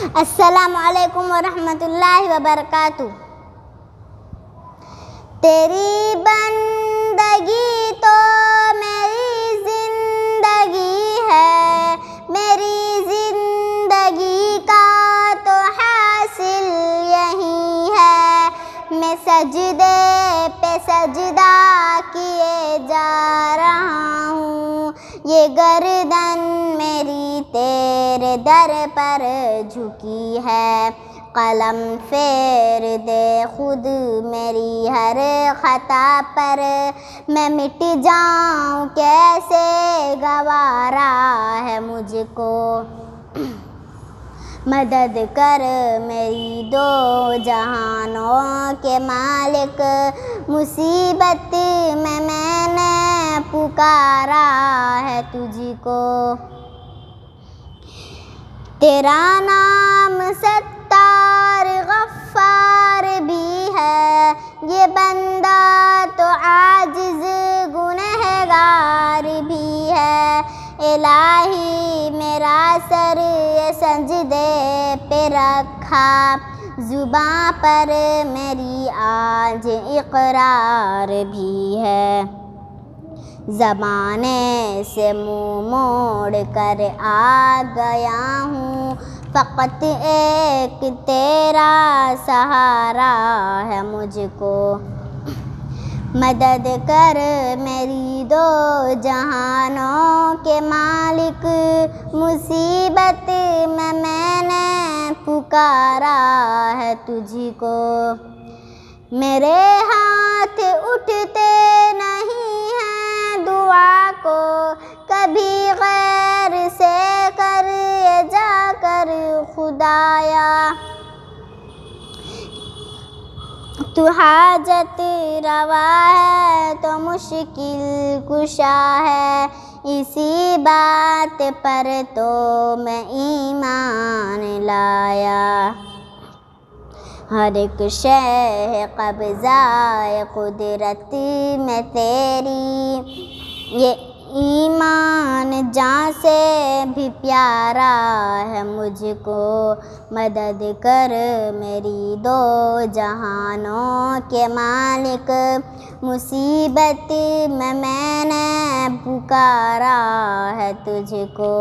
अस्सलामु अलैकुम वरहमतुल्लाहि वबरकातुह। तेरी बंदगी तो मेरी जिंदगी है, मेरी जिंदगी का तो हासिल यही है। मैं सजदे पे सजदा किए जा रहा हूँ, ये गर्दन मेरी तेरे दर पर झुकी है। कलम फेर दे खुद मेरी हर खता पर, मैं मिट जाऊं कैसे गवारा है मुझको। मदद कर मेरी दो जहानों के मालिक, मुसीबत में मैंने पुकारा है तुझको। तेरा नाम सत्तार गफ्फार भी है, ये बंदा तो आजिज़ गुनहगार भी है। इलाही मेरा सर ये सजदे पे रखा, ज़ुबां पर मेरी आज इक़रार भी है। ज़माने से मुँह मोड़ कर आ गया हूँ, फ़क़त एक तेरा सहारा है मुझको। मदद कर मेरी दो जहानों के मालिक, मुसीबत में मैंने पुकारा है तुझको। मेरे हाथ उठते नहीं हैं दुआ को, कभी गैर से कर जाकर खुदाया। तू हाजत रवा है तो मुश्किल कुशा है, इसी बात पर तो मैं ईमान लाया। हर एक शय कब्ज़ाए कुदरत में तेरी, ये ईमान जान से भी प्यारा है मुझको। मदद कर मेरी दो जहानों के मालिक, मुसीबत में मैंने पुकारा है तुझको।